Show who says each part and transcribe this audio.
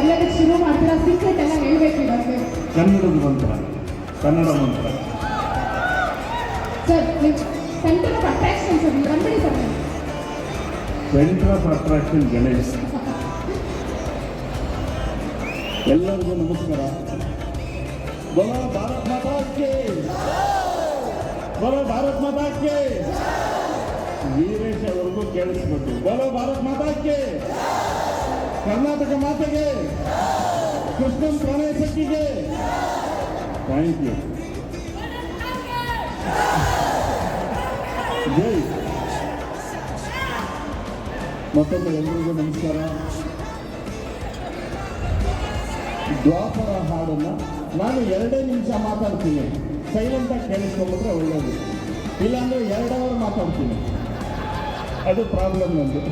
Speaker 1: ಬರ್ಲಿಕ್ಕೆ ಶುರು ಮಾಡ್ತೀರಾ? ಸೀಕ್ರೆಟ್ ಎಲ್ಲ ಹೇಳ್ಬೇಕು ಇವತ್ತು.
Speaker 2: ಕನ್ನಡದ ಮಂತ್ರ, ಕನ್ನಡ ಮಂತ್ರ
Speaker 1: sir. Centre of attraction sir, ನೀವು ಬಂದ್ಬಿಡಿ sir.
Speaker 2: Centre of attraction Ganesh. ಎಲ್ಲರಿಗೂ ನಮಸ್ಕಾರ. बोलो भारत माता की, बोलो भारत माता की. ವೀರೇಶ್ ಅವರಿಗೂ ಕೇಳಿಸ್ಬೇಕು. बोलो भारत माता की, ಕರ್ನಾಟಕ ಮಾತೆಗೆ, ಕೃಷ್ಣನ್ ಪ್ರಣಯ ಶಕ್ತಿಗೆ. Thank you. ಜೈ. ಮತ್ತೊಮ್ಮೆ ಎಲ್ಲರಿಗೂ ನಮಸ್ಕಾರ. ದ್ವಾಪರ ಹಾಡನ್ನು ನಾನು 2 ನಿಮಿಷ ಮಾತಾಡ್ತೀನಿ. ಸೈಲೆಂಟಾಗಿ ಕೇಳಿಸ್ಕೊಂಡ್ರೆ ಒಳ್ಳೆಯದು. ಇಲ್ಲಾಂದರೆ 2 ಅವರ್ ಮಾತಾಡ್ತೀನಿ. ಅದು ಪ್ರಾಬ್ಲಮ್ ನಂದು.